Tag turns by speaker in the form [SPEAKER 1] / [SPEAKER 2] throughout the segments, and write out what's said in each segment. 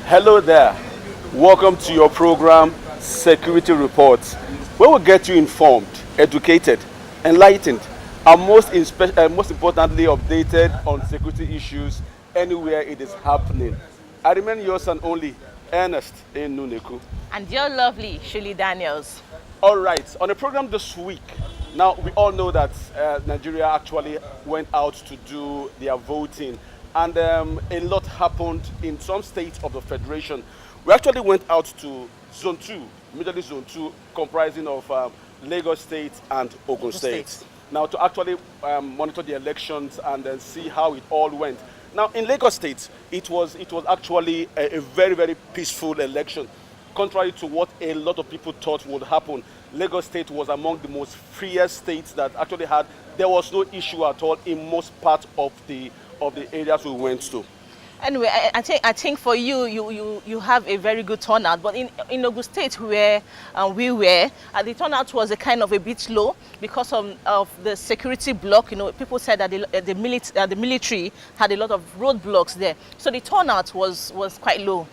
[SPEAKER 1] Hello there. Welcome to your program, Security Reports, where we get you informed, educated, enlightened, and most importantly, updated on security issues anywhere it is happening. I remain yours and only, Ernest Enuneku.
[SPEAKER 2] And you're lovely, Shirley Daniels.
[SPEAKER 1] All right, on the program this week, now we all know that Nigeria actually went out to do their voting, and a lot happened in some states of the federation. We actually went out to Zone 2, majorly Zone 2, comprising of Lagos State and Ogun State. Now, to actually monitor the elections and then see how it all went. Now, in Lagos State, it was actually a very, very peaceful election. Contrary to what a lot of people thought would happen, Lagos State was among the most freest states that actually had. There was no issue at all in most parts of the areas we went to.
[SPEAKER 2] Anyway, I think for you have a very good turnout. But in Ogun State, where we were, the turnout was a kind of a bit low because of the security block. You know, people said that the military had a lot of roadblocks there, so the turnout was quite low.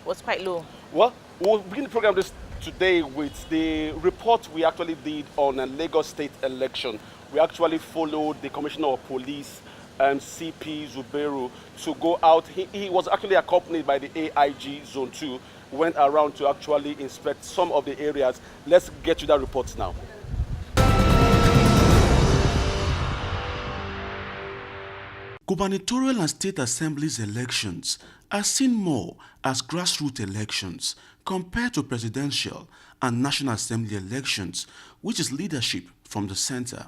[SPEAKER 1] Well, we'll begin the program today with the report we actually did on a Lagos State election. We actually followed the Commissioner of Police, CP Zubero, to go out. He was actually accompanied by the AIG Zone 2, went around to actually inspect some of the areas. Let's get to that report now.
[SPEAKER 3] Gubernatorial and state assemblies elections are seen more as grassroots elections compared to presidential and national assembly elections, which is leadership from the center.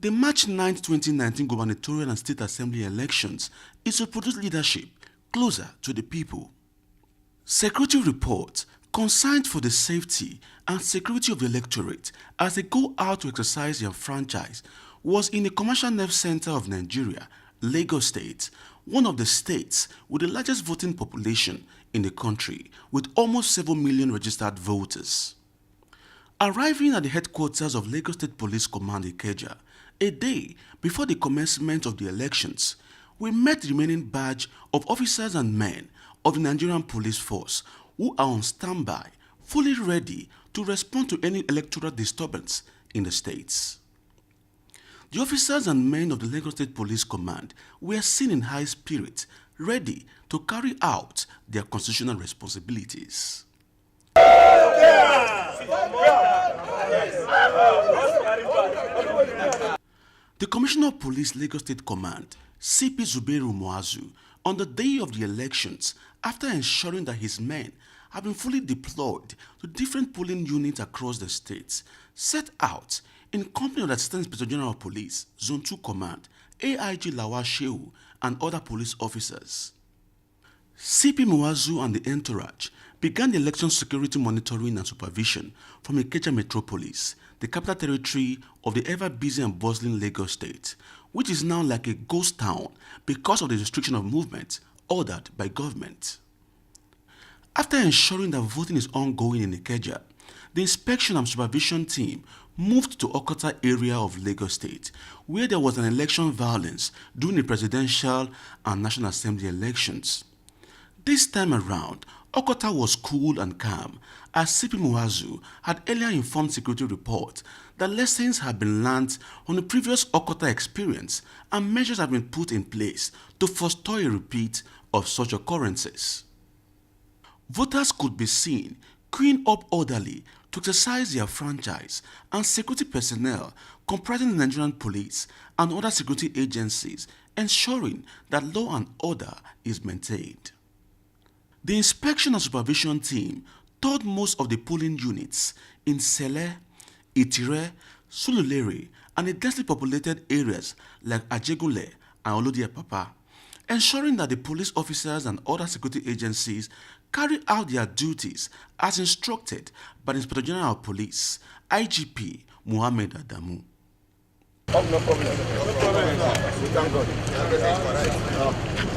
[SPEAKER 3] The March 9, 2019 gubernatorial and state assembly elections is to produce leadership closer to the people. Security reports concerned for the safety and security of the electorate as they go out to exercise their franchise was in the Commercial Nerve Center of Nigeria, Lagos State, one of the states with the largest voting population in the country, with almost 7 million registered voters. Arriving at the headquarters of Lagos State Police Command Ikeja, a day before the commencement of the elections, we met the remaining batch of officers and men of the Nigerian Police Force who are on standby, fully ready to respond to any electoral disturbance in the states. The officers and men of the Lagos State Police Command were seen in high spirit, ready to carry out their constitutional responsibilities. The Commissioner of Police Lagos State Command, CP Zubero Muazu, on the day of the elections, after ensuring that his men have been fully deployed to different polling units across the states, set out in company of the Assistant Inspector General of Police, Zone 2 Command, AIG Lawal Shehu, and other police officers. CP Muazu and the entourage began the election security monitoring and supervision from Ikeja Metropolis, the capital territory of the ever-busy and bustling Lagos State, which is now like a ghost town because of the restriction of movement ordered by government. After ensuring that voting is ongoing in Ikeja, the inspection and supervision team moved to Okota area of Lagos State, where there was an election violence during the presidential and national assembly elections. This time around, Okota was cool and calm, as CP Muazu had earlier informed Security Report that lessons had been learned on the previous Okota experience and measures have been put in place to forestall a repeat of such occurrences. Voters could be seen queuing up orderly to exercise their franchise, and security personnel comprising the Nigerian police and other security agencies ensuring that law and order is maintained. The inspection and supervision team toured most of the polling units in Sele, Itire, Sululere, and the densely populated areas like Ajegule and Olodiepapa, ensuring that the police officers and other security agencies carry out their duties as instructed by the Inspector General of Police, IGP Muhammad Adamu.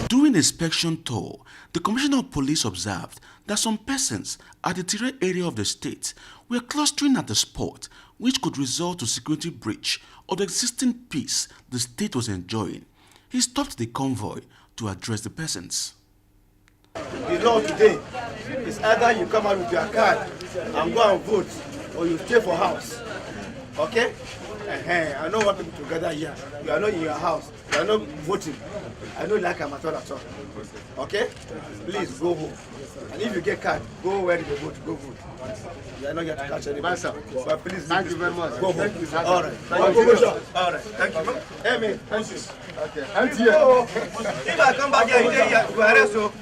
[SPEAKER 3] During the inspection tour, the Commissioner of Police observed that some persons at the Tire area of the state were clustering at the spot, which could result to security breach of the existing peace the state was enjoying. He stopped the convoy to address the persons.
[SPEAKER 4] The law today is either you come out with your card and go and vote, or you stay for house. Okay? I don't want people to gather here. You are not in your house. You are not voting. I don't like them at all. Okay? Please go home. And if you get card, go where you vote. Go vote. You are not here to catch anybody. But please, thank you very much. Go home. All right. Thank you. All right. Thank you. Hey, man. Thank you. Okay. If I come back here, you arrest you.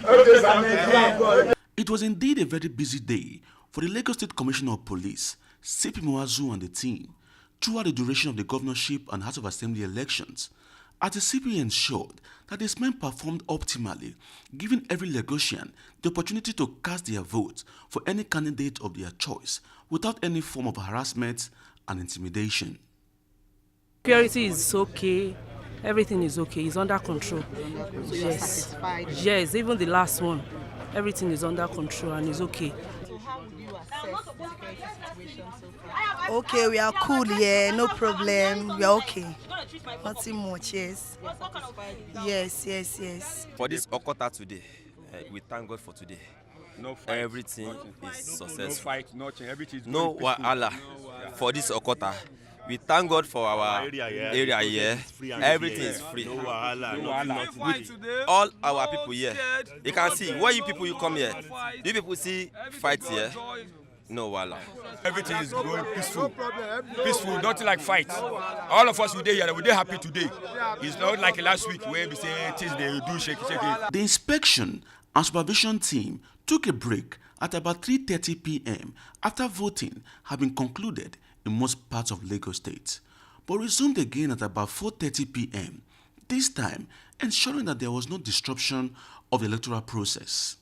[SPEAKER 3] It was indeed a very busy day for the Lagos State Commissioner of Police, CP Muazu, and the team throughout the duration of the governorship and House of Assembly elections, as the CP ensured that his men performed optimally, giving every Lagosian the opportunity to cast their vote for any candidate of their choice without any form of harassment and intimidation.
[SPEAKER 5] Security is okay. Everything is okay. It's under control.
[SPEAKER 6] So you're satisfied?
[SPEAKER 5] Yes, even the last one. Everything is under control and is okay.
[SPEAKER 6] So how would you assess the security situation so far?
[SPEAKER 7] Okay, we are cool, yeah, no problem. We are okay. Nothing much, yes. Yes.
[SPEAKER 8] For this Okota today, we thank God for today.
[SPEAKER 9] No fight,
[SPEAKER 8] everything is successful.
[SPEAKER 9] No fight, nothing. Everything is
[SPEAKER 8] no wahala for this Okota. We thank God for our area here. Everything is free.
[SPEAKER 9] No wahala, nothing.
[SPEAKER 8] All our people here. You can see, why you people you come here? You people see fights here? No wahala.
[SPEAKER 9] Everything is going peaceful. Peaceful, nothing like fight. All of us today here, we're happy today. It's not like last week where we say things they do shake.
[SPEAKER 3] The inspection and supervision team took a break at about 3:30 p.m. after voting had been concluded in most parts of Lagos State, but resumed again at about 4:30 p.m., this time ensuring that there was no disruption of the electoral process.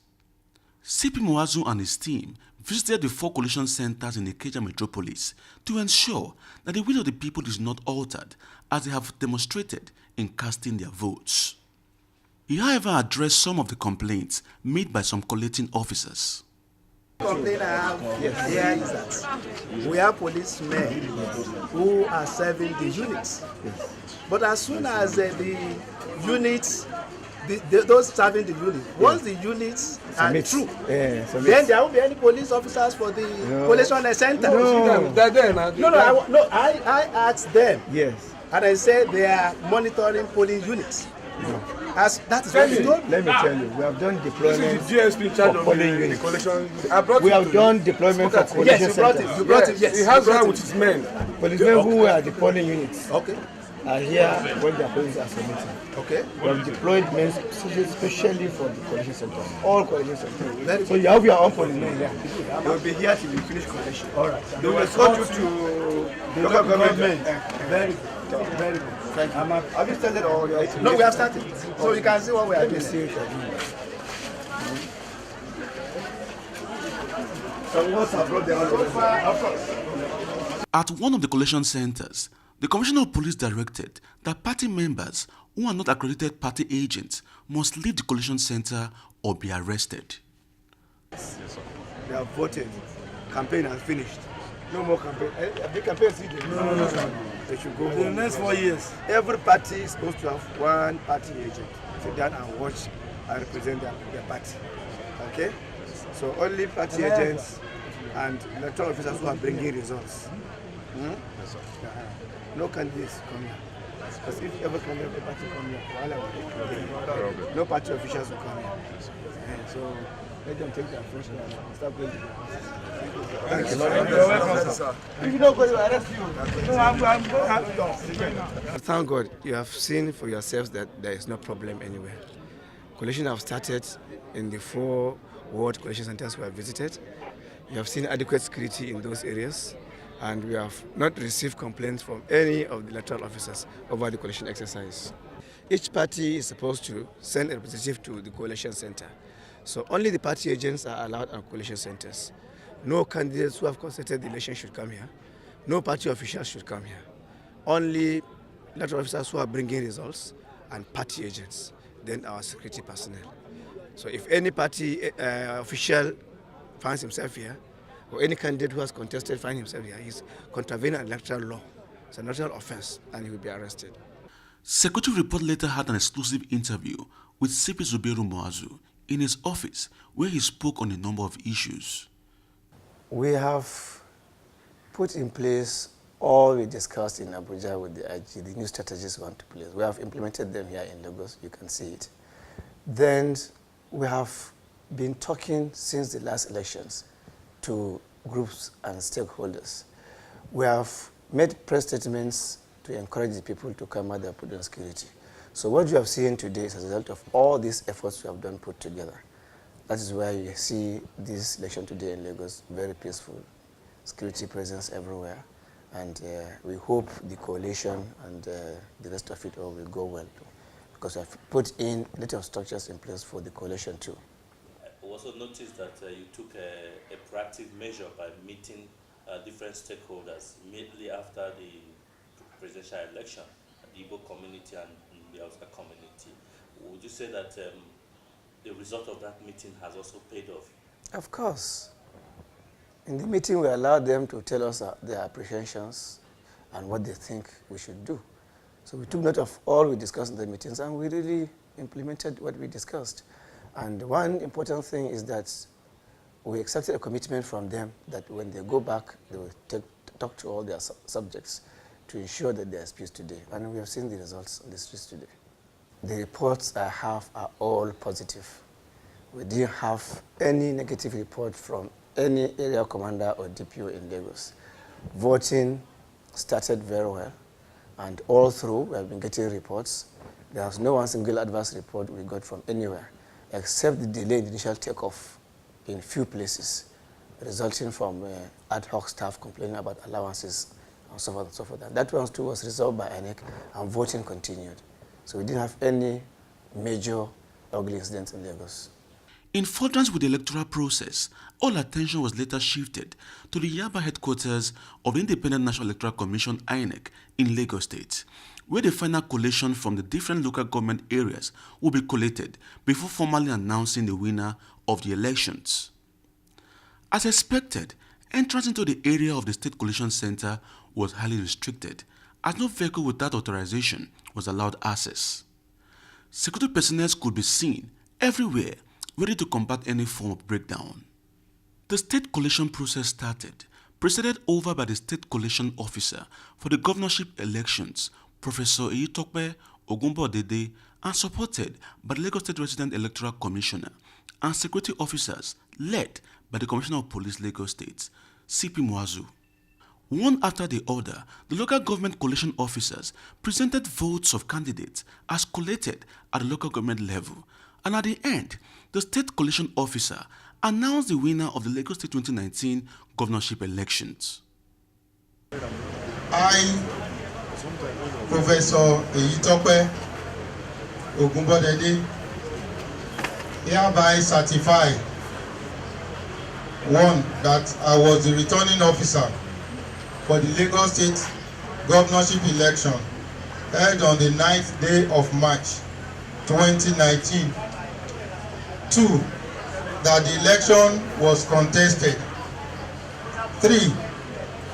[SPEAKER 3] CP Muazu and his team visited the 4 collation centers in the Ikeja metropolis to ensure that the will of the people is not altered, as they have demonstrated in casting their votes. He, however, addressed some of the complaints made by some collating officers.
[SPEAKER 4] The complaint I have here is that we have policemen who are serving the units. But as soon as the units, those serving the unit, once the units are through, then there won't be any police officers for the collation center. I asked them. Yes. And I said they are monitoring polling units. As that is what you told me.
[SPEAKER 10] Let me tell you, we have done deployment
[SPEAKER 9] This is the GSP in charge
[SPEAKER 10] for
[SPEAKER 9] of
[SPEAKER 10] polling
[SPEAKER 9] the
[SPEAKER 10] units.
[SPEAKER 9] collection.
[SPEAKER 10] We have done deployment for collation
[SPEAKER 4] Yes, you brought it. Yes,
[SPEAKER 9] He has right with his men.
[SPEAKER 10] Policemen who were at the polling units
[SPEAKER 4] Okay.
[SPEAKER 10] are here when their police are submitting.
[SPEAKER 4] Okay.
[SPEAKER 10] We have deployed men especially for the collation center. All collation centers. So you have your own policemen here.
[SPEAKER 4] They will be here till we finish collation.
[SPEAKER 10] All right.
[SPEAKER 4] They will escort you to the local government. Very good. Very good. Thank you. Have you started or no, we have started. So you can see what we are doing. So what's our problem?
[SPEAKER 3] At one of the collation centers, the Commissioner of Police directed that party members who are not accredited party agents must leave the collation center or be arrested.
[SPEAKER 4] They have voted. Campaign has finished. No more campaign. The campaign is no. They should go for the next 4 years. Every party is supposed to have one party agent. Sit down and watch and represent their party. Okay? So only party agents and electoral officers who are bringing results. No candidates come here. Because if every candidate of party come here, no party officials will come here. So let them take their fresh and start going to the office. Thank you. You're welcome, sir. If you don't go, they will arrest you.
[SPEAKER 11] Thank God you have seen for yourselves that there is no problem anywhere. Collation have started in the 4 ward collation centers we have visited. You have seen adequate security in those areas, and we have not received complaints from any of the electoral officers over the collation exercise. Each party is supposed to send a representative to the collation center. So only the party agents are allowed at collation centers. No candidates who have contested the election should come here. No party officials should come here. Only electoral officers who are bringing results and party agents, then our security personnel. So if any party official finds himself here, or any candidate who has contested finds himself here, he's contravening electoral law. It's an electoral offense, and he will be arrested.
[SPEAKER 3] Secretary Report later had an exclusive interview with CP Zubairu Muazu in his office, where he spoke on a number of issues.
[SPEAKER 11] We have put in place all we discussed in Abuja with the IG, the new strategies we want to place. We have implemented them here in Lagos, you can see it. Then we have been talking since the last elections to groups and stakeholders. We have made press statements to encourage the people to come out and put on security. So what you have seen today is as a result of all these efforts we have done put together. That is why you see this election today in Lagos, very peaceful, security presence everywhere. And we hope the coalition and the rest of it all will go well too, because we have put in a lot of structures in place for the coalition too.
[SPEAKER 12] I also noticed that you took a proactive measure by meeting different stakeholders immediately after the presidential election, the Igbo community and the Hausa community. Would you say that the result of that meeting has also paid off?
[SPEAKER 11] Of course. In the meeting, we allowed them to tell us their apprehensions and what they think we should do. So we took note of all we discussed in the meetings, and we really implemented what we discussed. And one important thing is that we accepted a commitment from them that when they go back, they will talk to all their subjects to ensure that there is peace today. And we have seen the results on the streets today. The reports I have are all positive. We didn't have any negative report from any area commander or DPO in Lagos. Voting started very well, and all through we have been getting reports. There was no one single adverse report we got from anywhere, except the delay in the initial takeoff in few places, resulting from ad hoc staff complaining about allowances and so forth and so forth. And that one too was resolved by INEC, and voting continued. So we didn't have any major ugly incidents in Lagos.
[SPEAKER 3] In furtherance with the electoral process, all attention was later shifted to the Yaba headquarters of the Independent National Electoral Commission, INEC, in Lagos State, where the final collation from the different local government areas will be collated before formally announcing the winner of the elections. As expected, entrance into the area of the State Collation Center was highly restricted, as no vehicle without authorization was allowed access. Security personnel could be seen everywhere, ready to combat any form of breakdown. The state collation process started, presided over by the state collation officer for the governorship elections, Professor Eyitope Ogunbodede, and supported by the Lagos State Resident Electoral Commissioner and security officers led by the Commissioner of Police Lagos State, CP Muazu. One after the other, the local government collation officers presented votes of candidates as collated at the local government level, and at the end, the state collation officer announced the winner of the Lagos State 2019 governorship elections.
[SPEAKER 13] I, Professor Eyitope Ogunbodede, hereby certify, one, that I was the returning officer for the Lagos State governorship election held on the 9th day of March 2019. 2, that the election was contested. 3,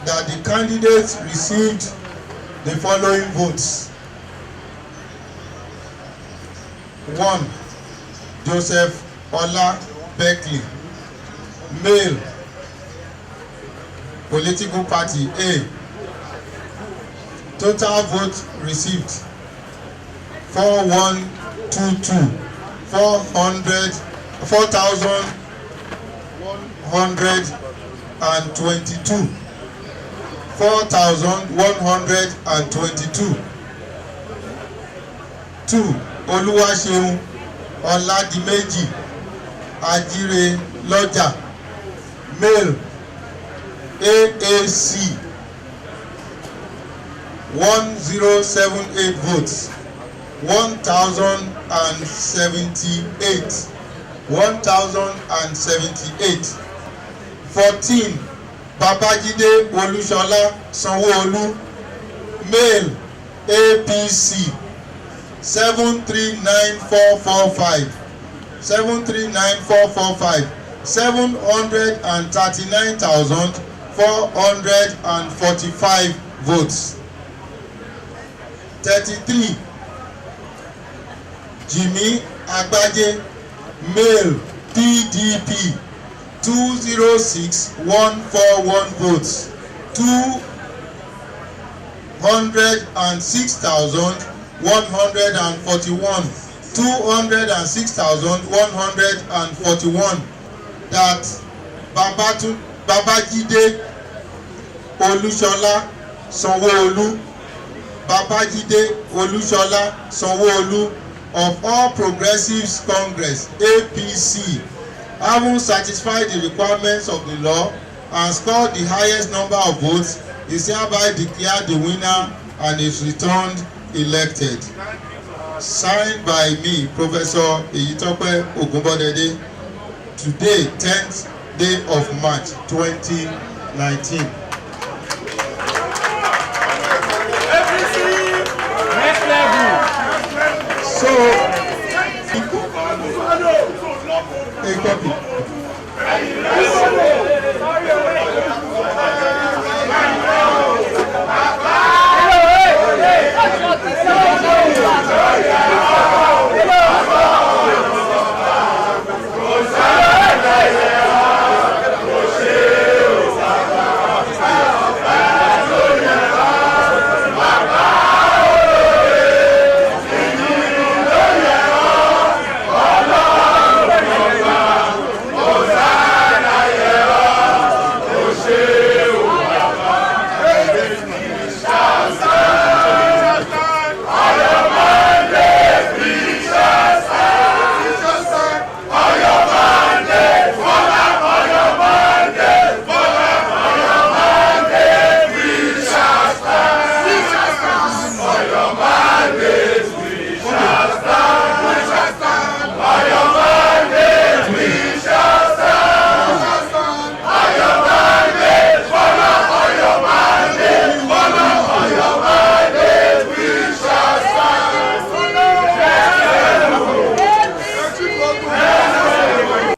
[SPEAKER 13] that the candidates received the following votes. 1, Joseph Ola Beckley, male, political party A. Total vote received 4122, 4,122. 4,122. 2. Oluwaseun Oladimeji Ajire Loja, male, AAC, 1078 votes, 1,078. 1,078. 14. Babajide Olushola Sanwo-Olu, male, APC, 739445. 739445. 739,445 votes. 33. Jimmy Agbaje male PDP 206,141 votes. 206,141. 206,141. That Babajide Olushola Sanwo-Olu, Babajide Olushola Sanwo-Olu of All Progressives Congress (APC), having satisfied the requirements of the law and scored the highest number of votes, is hereby declared the winner and is returned elected. Signed by me, Professor Eyitope Ogunbodede, today, 10th day of March 2019. So, a copy.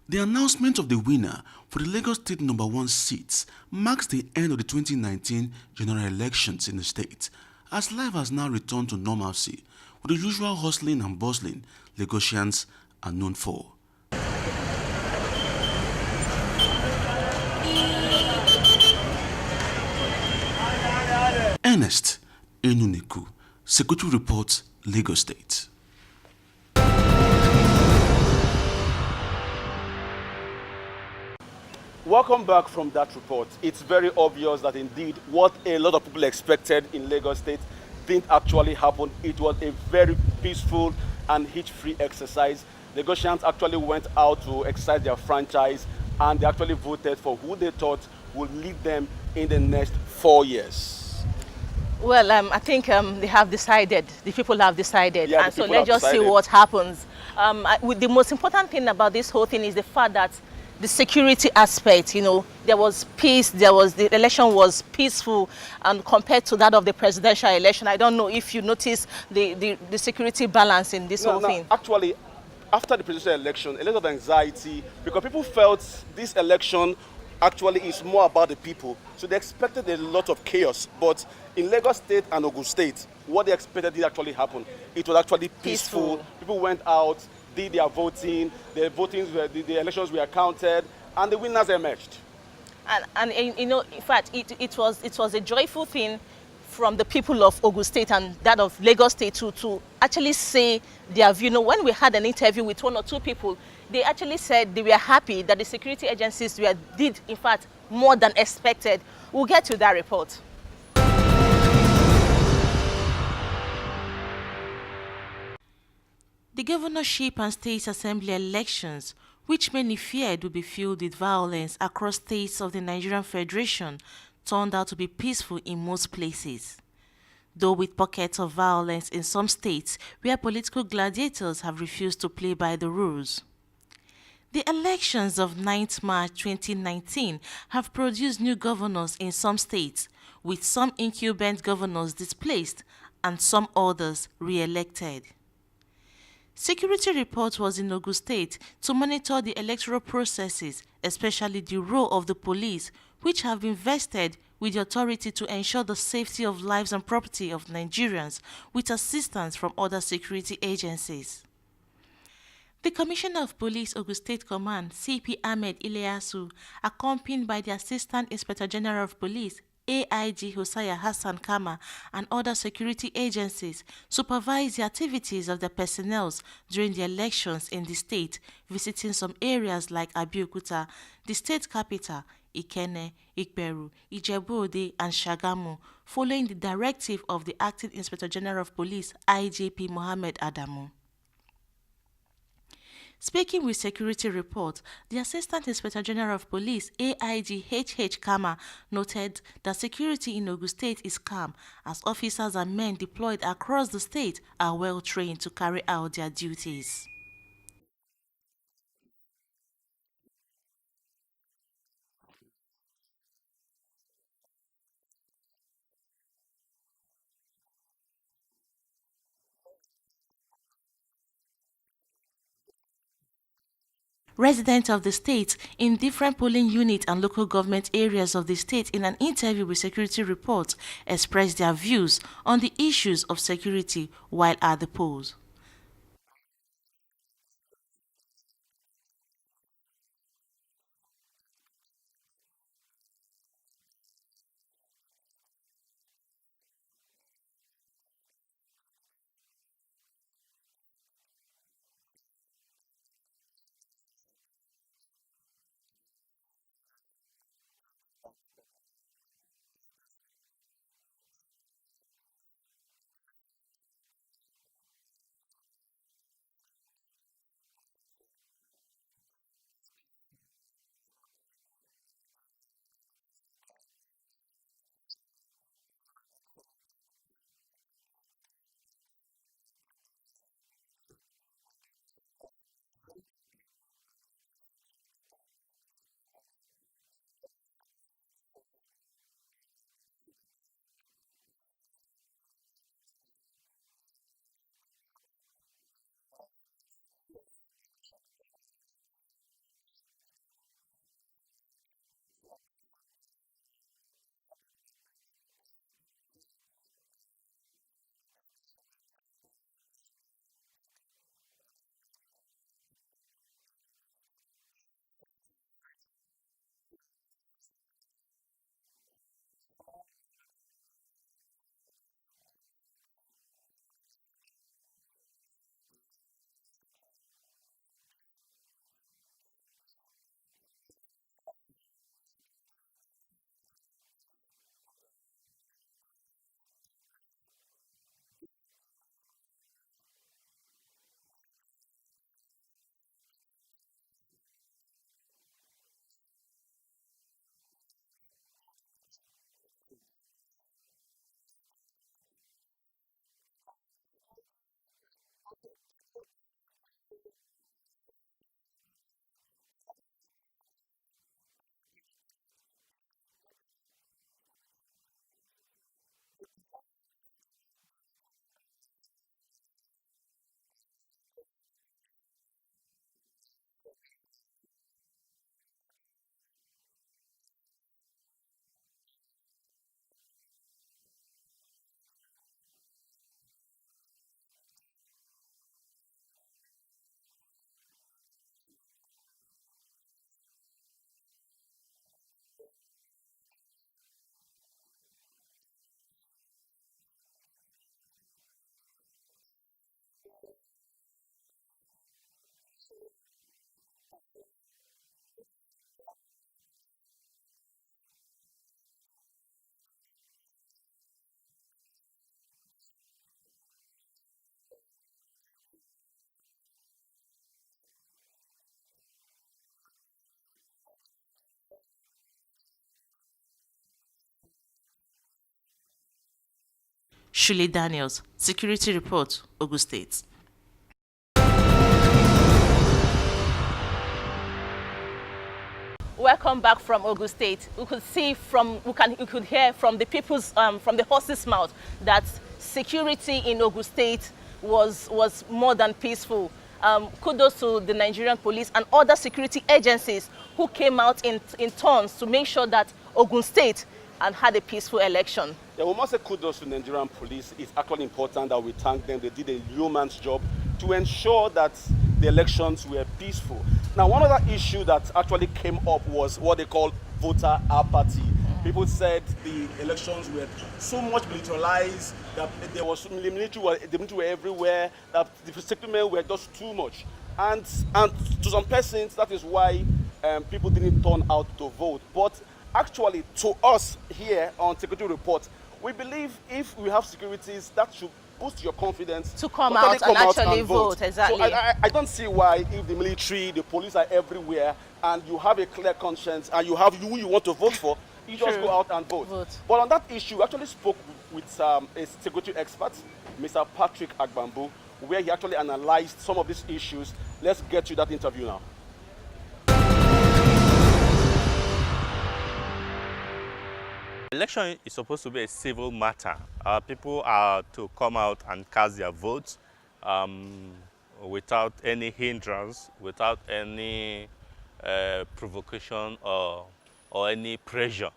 [SPEAKER 3] The announcement of the winner for the Lagos State number 1 seats marks the end of the 2019 general elections in the state, as life has now returned to normalcy, with the usual hustling and bustling Lagosians are known for. Ernest Enuneku, Secretary Report, Lagos State.
[SPEAKER 1] Welcome back from that report. It's very obvious that indeed what a lot of people expected in Lagos State didn't actually happen. It was a very peaceful and hitch-free exercise. Lagosians actually went out to exercise their franchise, and they actually voted for who they thought would lead them in the next 4 years.
[SPEAKER 2] Well, I think they have decided, the people have decided,
[SPEAKER 1] Yeah,
[SPEAKER 2] and so let's just see what happens. The most important thing about this whole thing is the fact that the security aspect, you know, there was peace, the election was peaceful, and compared to that of the presidential election, I don't know if you notice the security balance in this whole thing.
[SPEAKER 1] Actually, after the presidential election, a lot of anxiety, because people felt this election actually is more about the people. So they expected a lot of chaos. But in Lagos State and Ogun State, what they expected did actually happen. It was actually peaceful. People went out, did their voting, the elections were counted, and the winners emerged.
[SPEAKER 2] And you know, in fact, it was a joyful thing from the people of Ogun State and that of Lagos State to actually say their view. You know, when we had an interview with 1 or 2 people, they actually said they were happy that the security agencies did, in fact, more than expected. We'll get to that report.
[SPEAKER 14] The governorship and state assembly elections, which many feared would be filled with violence across states of the Nigerian Federation, turned out to be peaceful in most places, though with pockets of violence in some states where political gladiators have refused to play by the rules. The elections of 9th March 2019 have produced new governors in some states, with some incumbent governors displaced and some others re-elected. Security Report was in Ogun State to monitor the electoral processes, especially the role of the police, which have been vested with the authority to ensure the safety of lives and property of Nigerians with assistance from other security agencies. The Commissioner of Police, Ogun State Command, CP Ahmed Ilyasu, accompanied by the Assistant Inspector General of Police, AIG Hosea Hassan Kama, and other security agencies, supervised the activities of the personnel during the elections in the state, visiting some areas like Abeokuta, the state capital, Ikenne, Ikperu, Ijebu-Ode, and Shagamu, following the directive of the Acting Inspector General of Police, IGP Mohammed Adamu. Speaking with Security Report, the Assistant Inspector General of Police, AIG HH Kama, noted that security in Ogun State is calm as officers and men deployed across the state are well trained to carry out their duties. Residents of the state in different polling units and local government areas of the state in an interview with Security Report expressed their views on the issues of security while at the polls. Shule Daniels, Security Report, Ogun State.
[SPEAKER 2] Welcome back from Ogun State. We could see we could hear from the people's from the horse's mouth that security in Ogun State was more than peaceful. Kudos to the Nigerian police and other security agencies who came out in turns to make sure that Ogun State had a peaceful election.
[SPEAKER 1] Yeah, we must say kudos to Nigerian police. It's actually important that we thank them. They did a yeoman's job to ensure that the elections were peaceful. Now, one other issue that actually came up was what they call voter apathy. People said the elections were so much militarized that there was the military were everywhere, that the settlement were just too much. And to some persons, that is why people didn't turn out to vote. But actually, to us here on Security Report, we believe if we have securities, that should boost your confidence
[SPEAKER 2] to come out and actually vote. Exactly.
[SPEAKER 1] So I don't see why, if the military, the police are everywhere, and you have a clear conscience, and you have who you want to vote for, you just go out and vote. But on that issue, we actually spoke with a security expert, Mr. Patrick Agbambu, where he actually analyzed some of these issues. Let's get to that interview now.
[SPEAKER 12] Election is supposed to be a civil matter. People are to come out and cast their votes without any hindrance, without any provocation or any pressure.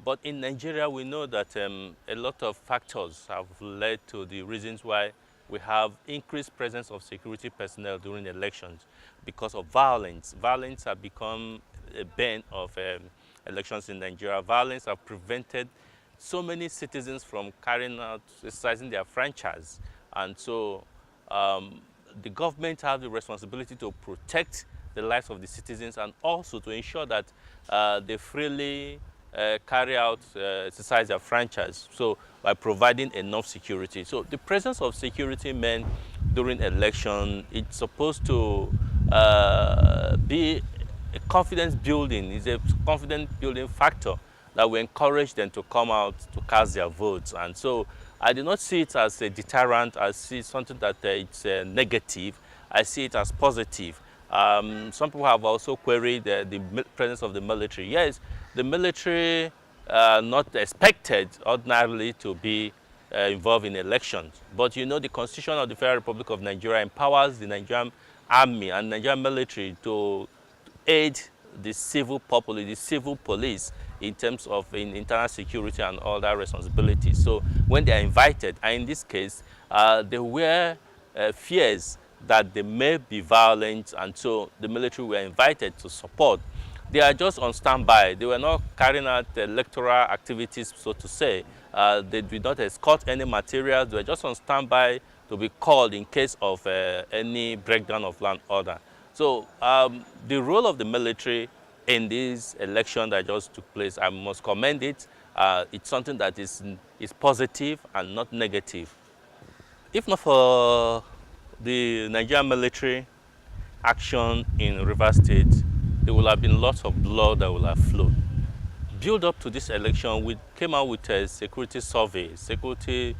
[SPEAKER 12] But in Nigeria, we know that a lot of factors have led to the reasons why we have increased presence of security personnel during elections because of violence. Violence has become a bane of elections in Nigeria. Violence have prevented so many citizens from carrying out, exercising their franchise. And so the government has the responsibility to protect the lives of the citizens and also to ensure that they freely carry out, exercise their franchise, so by providing enough security. So the presence of security men during election, it's supposed to be a confidence building, is a confidence building factor that will encourage them to come out to cast their votes. And so I do not see it as a deterrent. I see something that it's negative. I see it as positive. Some people have also queried the presence of the military. Yes, the military are not expected ordinarily to be involved in elections. But you know, the Constitution of the Federal Republic of Nigeria empowers the Nigerian Army and Nigerian military to aid the civil populace, the civil police, in terms of internal security and all that responsibilities. So when they are invited, and in this case, there were fears that they may be violent, and so the military were invited to support. They are just on standby. They were not carrying out electoral activities, so to say. They did not escort any materials. They were just on standby to be called in case of any breakdown of land order. So the role of the military in this election that just took place, I must commend it. It's something that is positive and not negative. If not for the Nigerian military action in Rivers State, there will have been lots of blood that will have flowed. Build up to this election, we came out with a security survey, security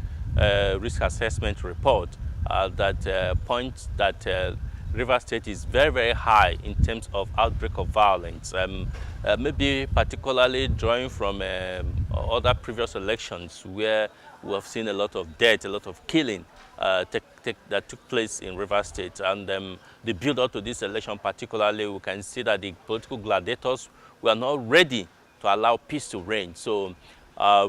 [SPEAKER 12] risk assessment report that points that Rivers State is very, very high in terms of outbreak of violence. Maybe particularly drawing from other previous elections where we have seen a lot of death, a lot of killing that took place in Rivers State. And the build-up to this election particularly, we can see that the political gladiators were not ready to allow peace to reign. So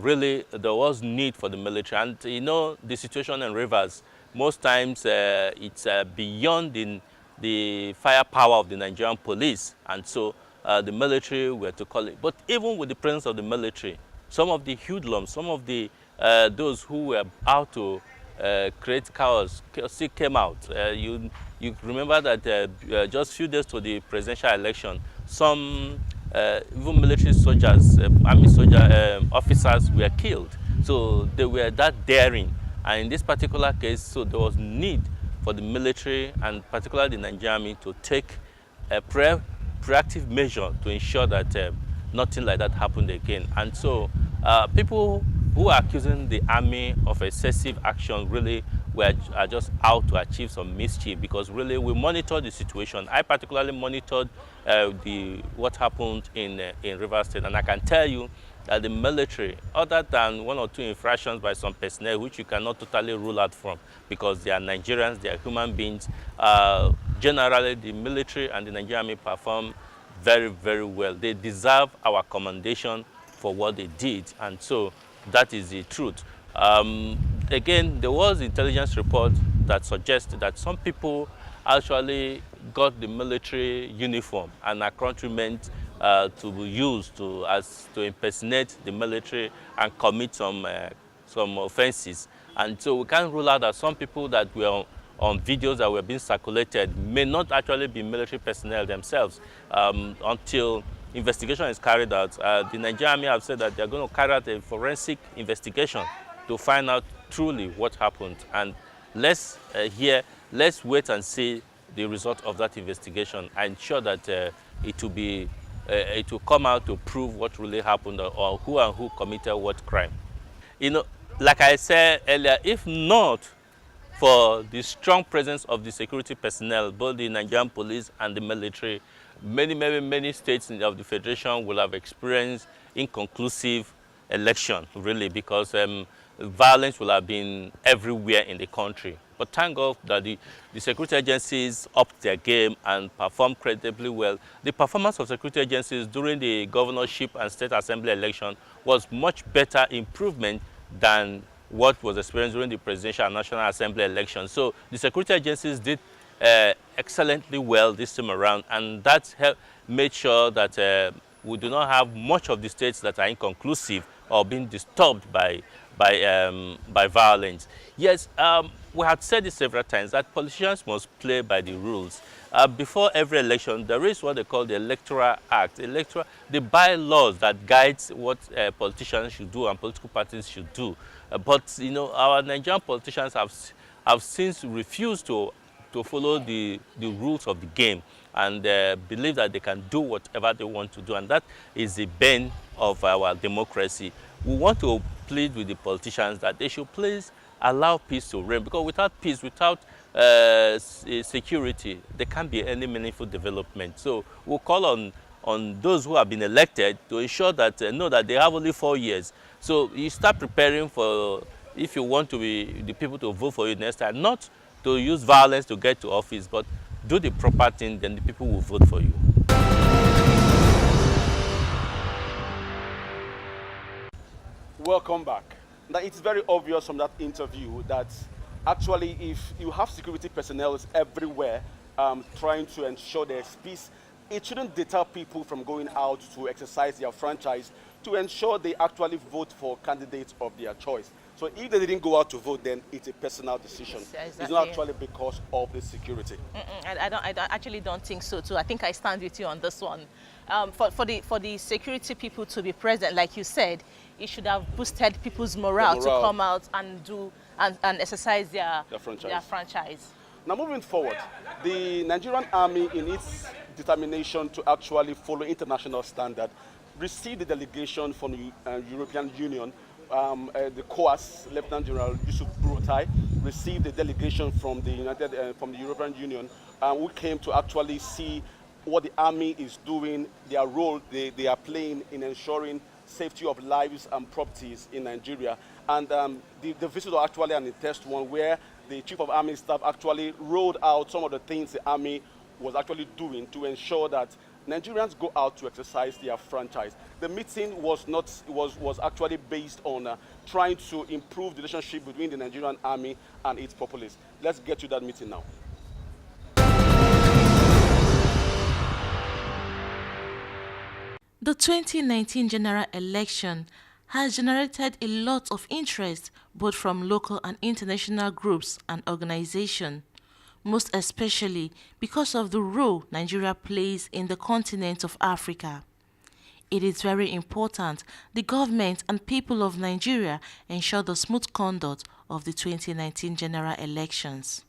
[SPEAKER 12] really, there was need for the military. And you know, the situation in Rivers, most times it's beyond the firepower of the Nigerian police. And so the military were to call it. But even with the presence of the military, some of the hoodlums, some of the those who were out to create chaos still came out. You remember that just a few days to the presidential election, some even military soldiers, army soldier officers were killed. So they were that daring. And in this particular case, so there was need for the military and particularly the Nigerian Army to take a proactive measure to ensure that nothing like that happened again. And so people who are accusing the army of excessive action really are just out to achieve some mischief, because really we monitor the situation. I particularly monitored what happened in Rivers State, and I can tell you that the military, other than one or two infractions by some personnel, which you cannot totally rule out from because they are Nigerians, they are human beings, generally the military and the Nigerian Army perform very, very well. They deserve our commendation for what they did, and so that is the truth. Again, there was intelligence report that suggested that some people actually got the military uniform and accoutrement to be used to impersonate the military and commit some offenses. And so we can't rule out that some people that were on videos that were being circulated may not actually be military personnel themselves until investigation is carried out. The Nigerian Army have said that they're going to carry out a forensic investigation to find out truly what happened. And let's wait and see the result of that investigation. I'm sure that it will come out to prove what really happened or who committed what crime. You know, like I said earlier, if not for the strong presence of the security personnel, both the Nigerian police and the military, many states of the Federation will have experienced inconclusive election, really, because violence will have been everywhere in the country. But thank God that the security agencies upped their game and performed creditably well. The performance of security agencies during the governorship and state assembly election was much better improvement than what was experienced during the presidential and national assembly election. So the security agencies did excellently well this time around, and that made sure that we do not have much of the states that are inconclusive or being disturbed by violence. Yes, we have said this several times that politicians must play by the rules. Before every election, there is what they call the Electoral Act, the bylaws that guides what politicians should do and political parties should do. But you know, our Nigerian politicians have since refused to follow the rules of the game and believe that they can do whatever they want to do, and that is the bane of our democracy. We want to plead with the politicians that they should please allow peace to reign, because without peace, without security, there can't be any meaningful development. So we'll call on those who have been elected to ensure that know that they have only 4 years. So you start preparing for, if you want to be the people to vote for you next time, not to use violence to get to office, but do the proper thing, then the people will vote for you.
[SPEAKER 1] Welcome back. Now, it's very obvious from that interview that actually if you have security personnel everywhere trying to ensure there's peace, it shouldn't deter people from going out to exercise their franchise to ensure they actually vote for candidates of their choice. So if they didn't go out to vote, then it's a personal decision. Yes, exactly. It's not actually because of the security.
[SPEAKER 2] I actually don't think so too. I think I stand with you on this one. For the security people to be present, like you said, it should have boosted people's morale to come out and do and exercise their franchise.
[SPEAKER 1] Now, moving forward, the Nigerian Army, in its determination to actually follow international standard, received a delegation from the European Union. The COAS, Lieutenant General Yusuf Buratai, received a delegation from the European Union, who came to actually see what the Army is doing, their role they are playing in ensuring safety of lives and properties in Nigeria. And the visit was actually an test one where the Chief of Army Staff actually rolled out some of the things the Army was actually doing to ensure that Nigerians go out to exercise their franchise. The meeting was actually based on trying to improve the relationship between the Nigerian Army and its populace. Let's get to that meeting now.
[SPEAKER 14] The 2019 general election has generated a lot of interest both from local and international groups and organizations, most especially because of the role Nigeria plays in the continent of Africa. It is very important the government and people of Nigeria ensure the smooth conduct of the 2019 general elections.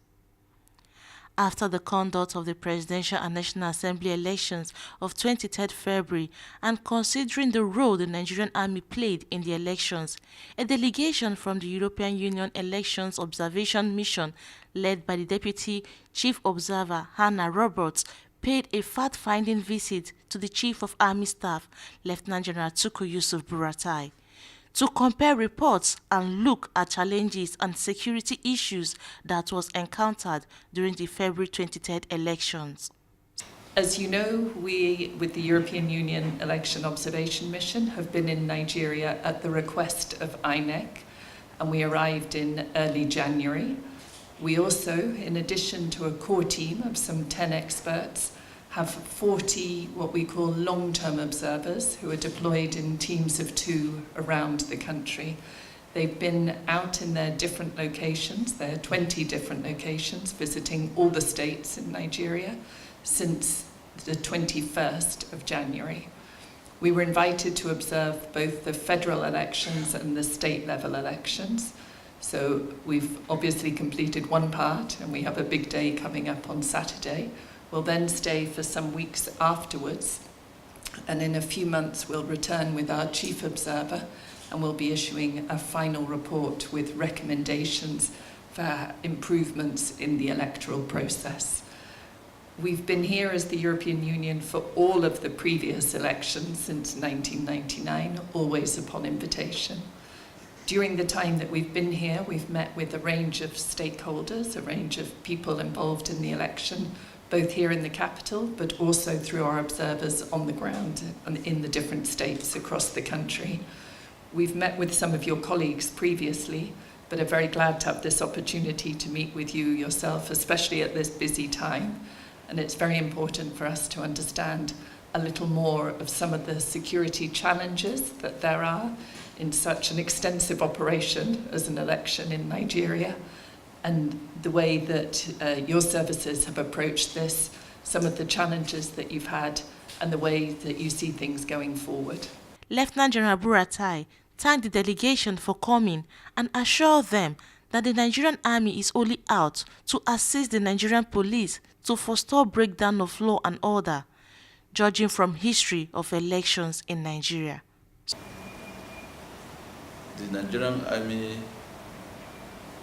[SPEAKER 14] After the conduct of the Presidential and National Assembly elections of 23rd February and considering the role the Nigerian Army played in the elections, a delegation from the European Union Elections Observation Mission led by the Deputy Chief Observer Hannah Roberts paid a fact-finding visit to the Chief of Army Staff, Lieutenant General Tukur Yusuf Buratai, to compare reports and look at challenges and security issues that was encountered during the February 23rd elections.
[SPEAKER 6] As you know, we, with the European Union Election Observation Mission, have been in Nigeria at the request of INEC, and we arrived in early January. We also, in addition to a core team of some 10 experts, have 40 what we call long-term observers who are deployed in teams of 2 around the country. They've been out in their different locations, there are 20 different locations, visiting all the states in Nigeria since the 21st of January. We were invited to observe both the federal elections and the state level elections. So we've obviously completed one part, and we have a big day coming up on Saturday. We'll then stay for some weeks afterwards, and in a few months we'll return with our chief observer, and we'll be issuing a final report with recommendations for improvements in the electoral process. We've been here as the European Union for all of the previous elections since 1999, always upon invitation. During the time that we've been here, we've met with a range of stakeholders, a range of people involved in the election, both here in the capital, but also through our observers on the ground and in the different states across the country. We've met with some of your colleagues previously, but are very glad to have this opportunity to meet with you yourself, especially at this busy time. And it's very important for us to understand a little more of some of the security challenges that there are in such an extensive operation as an election in Nigeria, and the way that your services have approached this, some of the challenges that you've had, and the way that you see things going forward.
[SPEAKER 14] Lieutenant General Buratai thanked the delegation for coming and assured them that the Nigerian Army is only out to assist the Nigerian police to forestall breakdown of law and order, judging from history of elections in Nigeria.
[SPEAKER 15] The Nigerian Army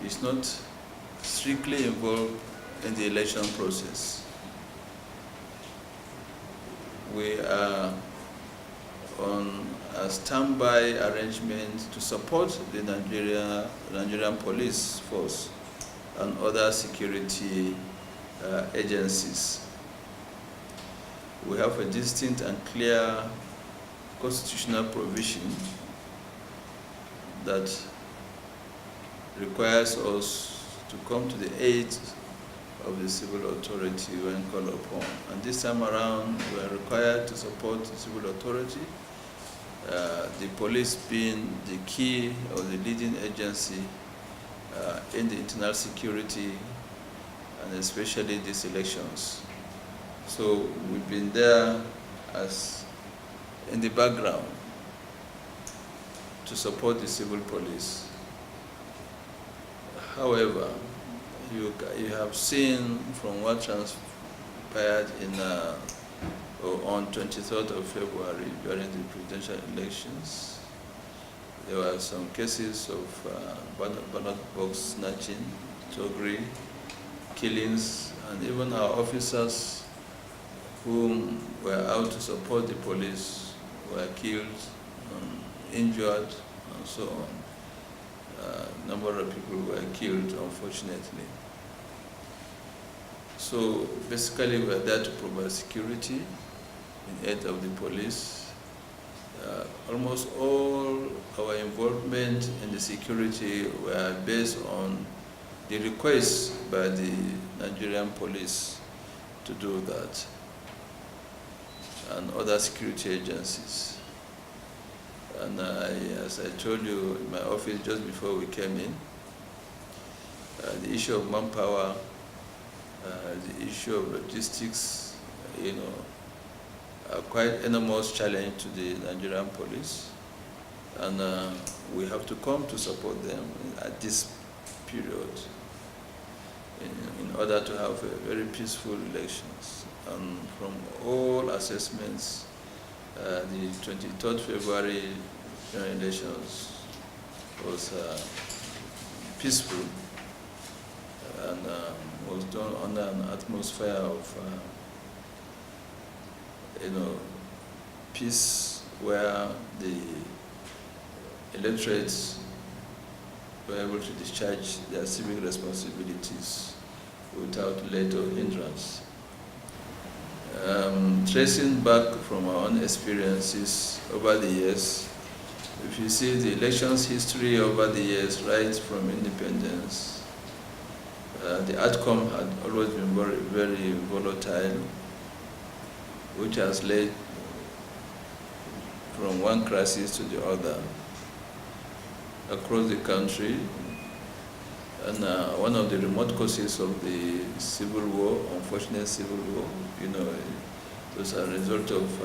[SPEAKER 15] is not strictly involved in the election process. We are on a standby arrangement to support the Nigerian police force and other security agencies. We have a distinct and clear constitutional provision that requires us to come to the aid of the civil authority when called upon. And this time around, we are required to support the civil authority, the police being the key or the leading agency in the internal security, and especially these elections. So we've been there as in the background to support the civil police. However, you have seen from what transpired on 23rd of February during the presidential elections, there were some cases of ballot box snatching, thuggery, killings, and even our officers whom were out to support the police were killed, injured, and so on. A number of people were killed, unfortunately. So basically, we are there to provide security in aid of the police. Almost all our involvement in the security were based on the request by the Nigerian police to do that, and other security agencies. And as I told you in my office just before we came in, the issue of manpower, the issue of logistics, are quite enormous challenge to the Nigerian police, and we have to come to support them at this period in order to have very peaceful elections. And from all assessments, the 23rd February general elections was peaceful and was done under an atmosphere of peace, where the electorates were able to discharge their civic responsibilities without let or hindrance. Tracing back from our own experiences over the years, if you see the elections history over the years, right from independence, The outcome had always been very, very volatile, which has led from one crisis to the other across the country. And one of the remote causes of the civil war, unfortunate civil war, was a result of,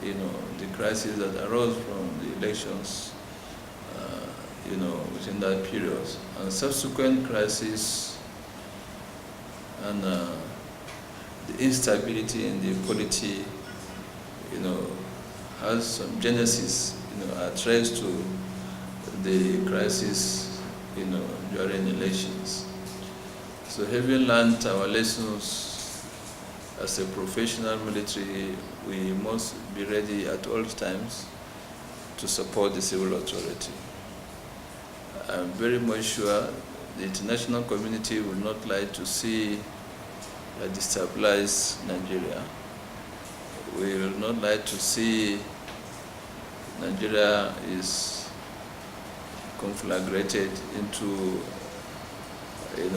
[SPEAKER 15] the crisis that arose from the elections, within that period. And subsequent crises and the instability in the polity, has some genesis, are traced to the crisis, during elections. So having learned our lessons as a professional military, we must be ready at all times to support the civil authority. I'm very much sure the international community will not like to see destabilize Nigeria. We will not like to see Nigeria is conflagrated into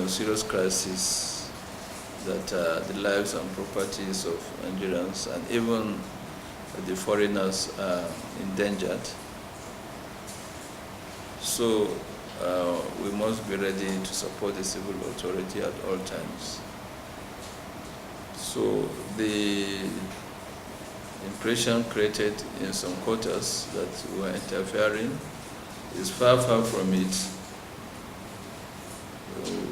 [SPEAKER 15] serious crisis that the lives and properties of Nigerians and even the foreigners are endangered. So we must be ready to support the civil authority at all times. So the impression created in some quarters that we are interfering is far, far from it.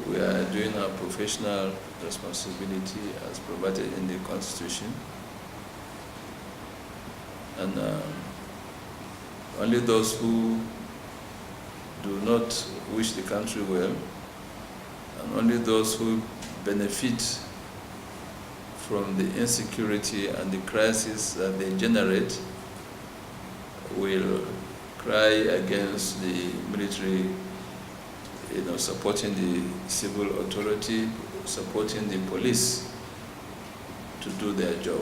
[SPEAKER 15] We are doing our professional responsibility as provided in the Constitution. And only those who do not wish the country well, and only those who benefit from the insecurity and the crisis that they generate will cry against the military, supporting the civil authority, supporting the police to do their job.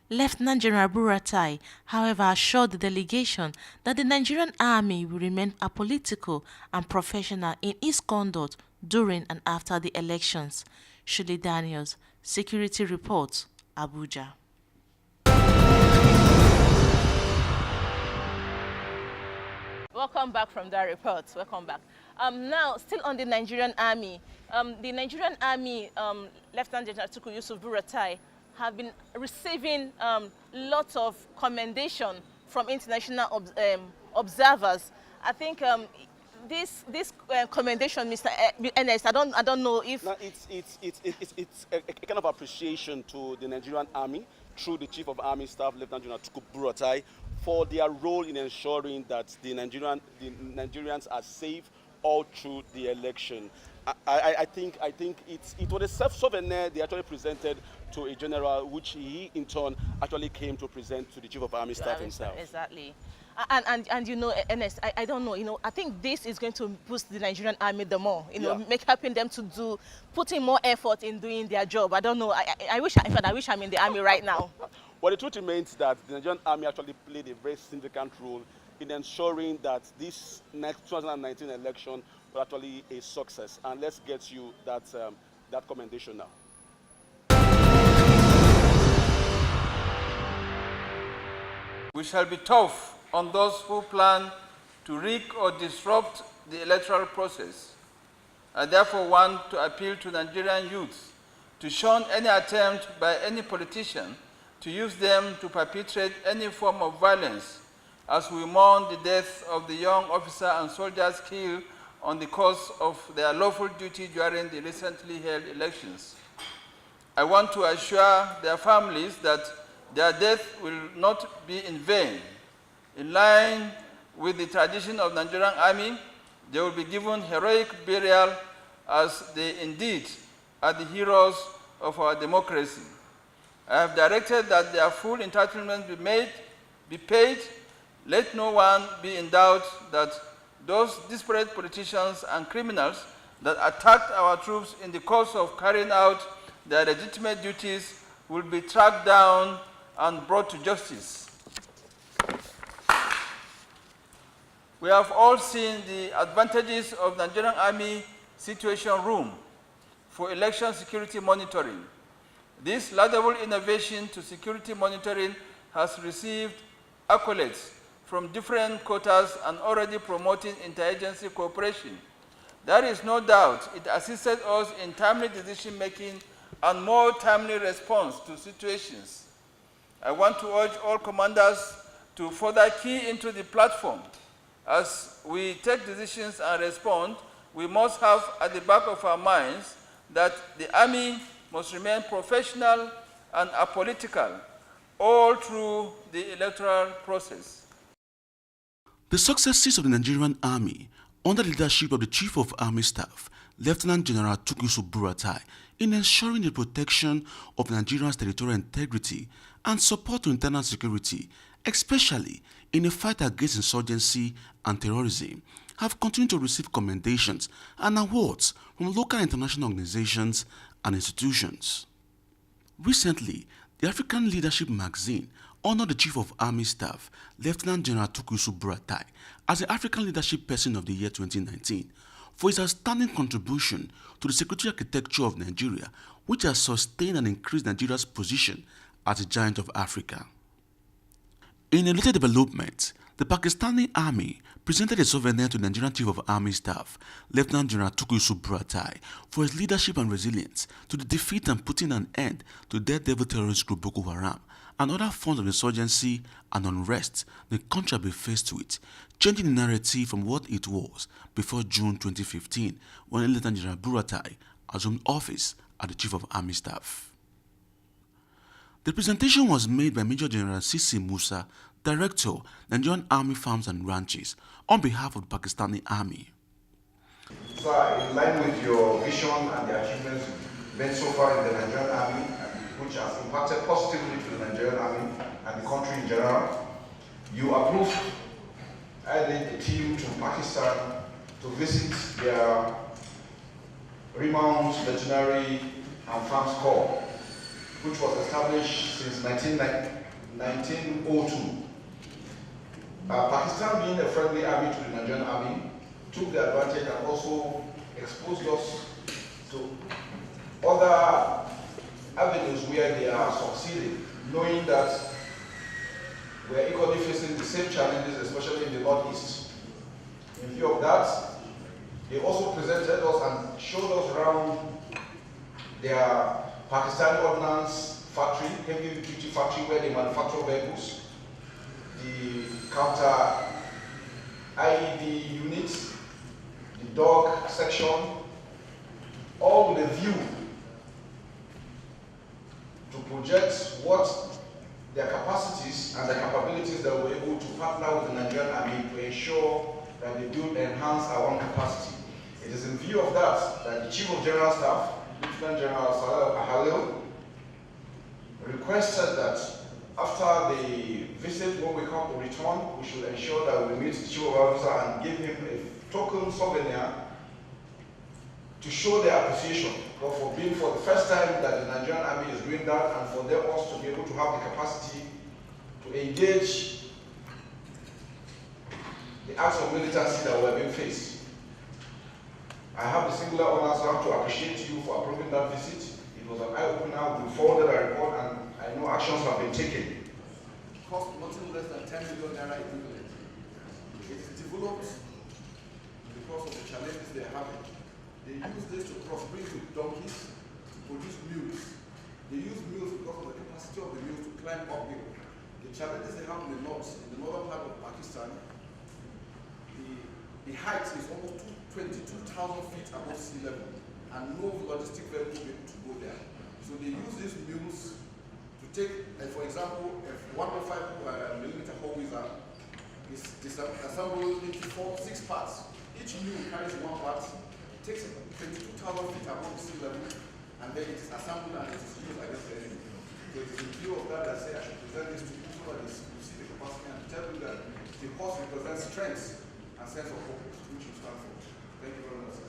[SPEAKER 14] Lieutenant General Buratai, however, assured the delegation that the Nigerian Army will remain apolitical and professional in its conduct during and after the elections. Shirley Daniels, Security Report, Abuja.
[SPEAKER 2] Welcome back from that report. Welcome back. Now, still on the Nigerian Army, Lieutenant General Tukur Yusuf Buratai, have been receiving lots of commendation from international observers. I think this commendation, Mr. Ernest, I don't know if
[SPEAKER 1] it's a kind of appreciation to the Nigerian Army through the Chief of Army Staff, Lieutenant General Tukur Buratai, for their role in ensuring that the Nigerians are safe all through the election. I think it was a self-souvenir they actually presented to a general, which he in turn actually came to present to the Chief of Army Staff himself.
[SPEAKER 2] Exactly. And Ernest, I don't know, I think this is going to boost the Nigerian Army the more, helping them to put in more effort in doing their job. I don't know, I wish I'm in the Army right now.
[SPEAKER 1] Well, the truth remains that the Nigerian Army actually played a very significant role in ensuring that this next 2019 election was actually a success. And let's get you that commendation now.
[SPEAKER 16] We shall be tough on those who plan to rig or disrupt the electoral process. I therefore want to appeal to Nigerian youth to shun any attempt by any politician to use them to perpetrate any form of violence, as we mourn the death of the young officer and soldiers killed on the course of their lawful duty during the recently held elections. I want to assure their families that their death will not be in vain. In line with the tradition of the Nigerian Army, they will be given heroic burial as they indeed are the heroes of our democracy. I have directed that their full entitlement be paid. Let no one be in doubt that those disparate politicians and criminals that attacked our troops in the course of carrying out their legitimate duties will be tracked down and brought to justice. We have all seen the advantages of the Nigerian Army situation room for election security monitoring. This laudable innovation to security monitoring has received accolades from different quarters and already promoting interagency cooperation. There is no doubt it assisted us in timely decision-making and more timely response to situations. I want to urge all commanders to further key into the platform. As we take decisions and respond, we must have at the back of our minds that the Army must remain professional and apolitical all through the electoral process.
[SPEAKER 3] The successes of the Nigerian Army under the leadership of the Chief of Army Staff, Lieutenant General Tukusu Buratai, in ensuring the protection of Nigeria's territorial integrity and support to internal security, especially in the fight against insurgency and terrorism, have continued to receive commendations and awards from local and international organizations and institutions. Recently, the African Leadership magazine honored the Chief of Army Staff, Lieutenant General Tukusu Buratai, as the African Leadership Person of the Year 2019 for his outstanding contribution to the security architecture of Nigeria, which has sustained and increased Nigeria's position as a giant of Africa. In a related development, the Pakistani Army presented a souvenir to the Nigerian Chief of Army Staff, Lieutenant General Tukusu Buratai, for his leadership and resilience to the defeat and putting an end to the daredevil terrorist group Boko Haram and other forms of insurgency and unrest the country had been faced with, changing the narrative from what it was before June 2015, when Lieutenant General Buratai assumed office as the Chief of Army Staff. The presentation was made by Major General Sisi Musa, Director, Nigerian Army Farms and Ranches, on behalf of the Pakistani Army.
[SPEAKER 17] Sir, in line with your vision and the achievements made so far in the Nigerian Army, which has impacted positively to the Nigerian Army and the country in general, you approved adding a team to Pakistan to visit their renowned veterinary and farms corps, which was established since 1902. Pakistan, being a friendly army to the Nigerian Army, took the advantage and also exposed us to other avenues where they are succeeding, knowing that we are equally facing the same challenges, especially in the Northeast. In view of that, they also presented us and showed us around their Pakistani ordnance factory, heavy duty factory where they manufacture vehicles, the counter IED units, the dog section, all with a view to project what their capacities and their capabilities that we're able to partner with the Nigerian Army to ensure that they build and enhance our own capacity. It is in view of that that the Chief of General Staff, Lieutenant General Salah Ahalil, requested that after the visit, when we come to return, we should ensure that we meet the Chief of Officer and give him a token souvenir to show their appreciation for being for the first time that the Nigerian Army is doing that, and for them us to be able to have the capacity to engage the acts of militancy that were being faced. I have the singular honor, sir, to appreciate you for approving that visit. It was an eye-opener. We forwarded a report, and I know actions have been taken. It cost nothing less than 10 million naira equivalent. It is developed because of the challenges they are having. They use this to crossbreed with donkeys to produce mules. They use mules because of the capacity of the mules to climb uphill. The challenges they have in the northern part of Pakistan, the height is almost 22,000 feet above sea level, and no logistic vehicle will be able to go there. So they use these mules to take, for example, a 105mm howitzer is assembled into 6 parts. Each mule carries 1 part, takes 22,000 feet above sea level, and then it is assembled and it is used against the enemy. So it is in view of that I say I should present this to you so that you see the capacity and tell you that the horse represents strength and sense of purpose, which you stand for. Thank you very much, sir.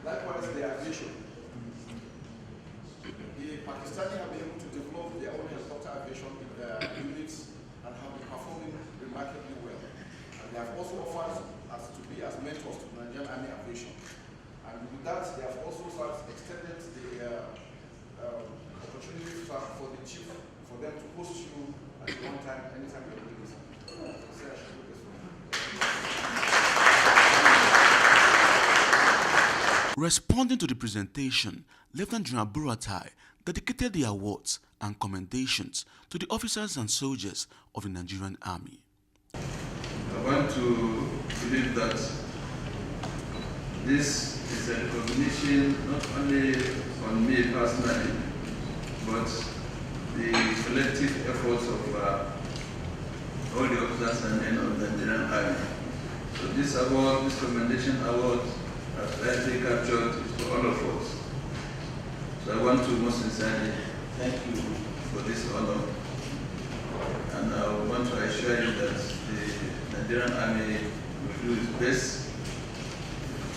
[SPEAKER 17] Likewise, the aviation. The Pakistani have been able to develop their own helicopter aviation units and have been performing remarkably well. And they have also offered us to be as mentors to the Nigerian Army Aviation. And with that, they have also extended the opportunity for the chief, for them to host you at one time, anytime you're doing this.
[SPEAKER 3] Responding to the presentation, Lieutenant General Buratai dedicated the awards and commendations to the officers and soldiers of the Nigerian Army.
[SPEAKER 15] I want to believe that this is a recognition not only on me personally, but the collective efforts of all the officers and men of the Nigerian Army. So this award, this commendation award, as rightly captured, is for all of us. So I want to most sincerely thank you for this honor. And I want to assure you that the Nigerian Army will do its best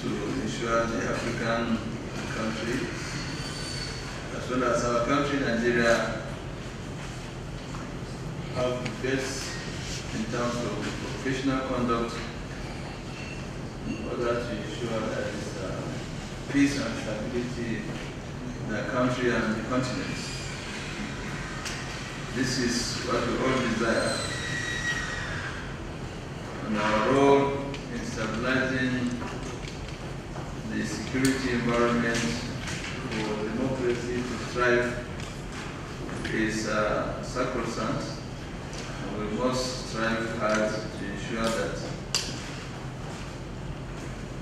[SPEAKER 15] to ensure the African country, as well as our country, Nigeria, have the best in terms of professional conduct in order to ensure that there is peace and stability in the country and the continent. This is what we all desire. And our role in stabilizing the security environment for democracy to thrive is sacrosanct. And we must strive hard to ensure that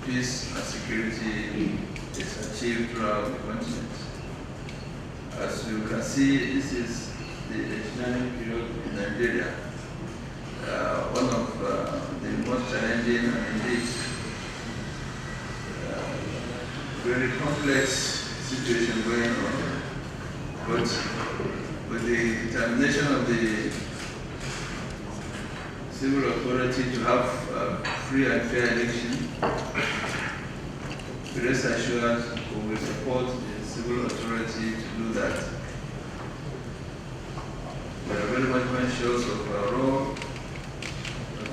[SPEAKER 15] peace and security is achieved throughout the continent. As you can see, this is the electionary period in Nigeria. One of the most challenging and indeed very complex situation going on. But with the determination of the civil authority to have free and fair election, rest assured we will support the civil authority to do that. We are very much conscious of our role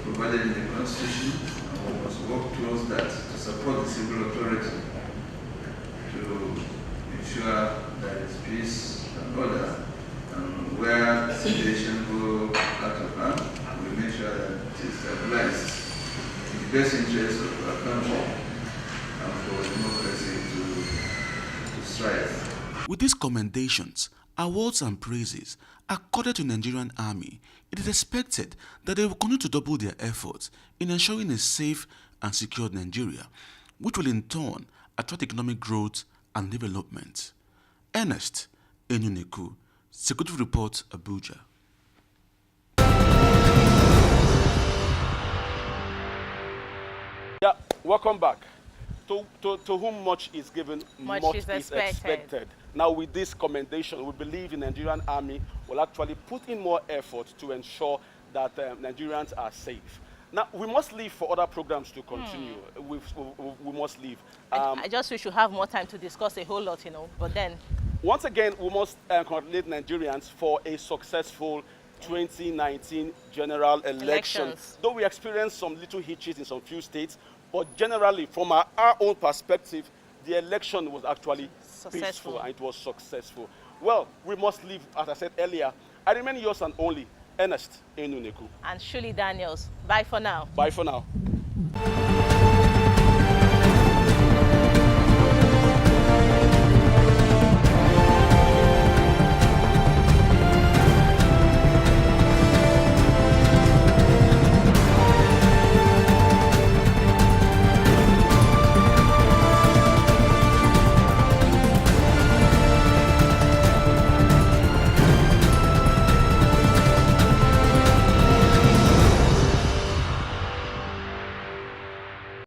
[SPEAKER 15] provided in the Constitution, and we must work towards that to support the civil authority to ensure there is peace and order, and where the situation goes out of hand, we make sure that it is stabilized in the best interest of our country and for democracy to strive.
[SPEAKER 3] With these commendations, awards and praises accorded to the Nigerian Army, it is expected that they will continue to double their efforts in ensuring a safe and secure Nigeria, which will in turn attract economic growth and development. Ernest Enuneku, Security Report, Abuja.
[SPEAKER 1] Yeah, welcome back. To whom much is given, much is expected. Now, with this commendation, we believe the Nigerian Army will actually put in more effort to ensure that Nigerians are safe. Now, we must leave for other programs to continue. We must leave.
[SPEAKER 2] I just wish we have more time to discuss a whole lot, but then...
[SPEAKER 1] Once again, we must congratulate Nigerians for a successful 2019 general elections. Though we experienced some little hitches in some few states, but generally, from our own perspective, the election was actually peaceful and it was successful. Well, we must leave, as I said earlier. I remain yours and only, Ernest Enuneku.
[SPEAKER 2] And Shuli Daniels. Bye for now.
[SPEAKER 1] Bye for now.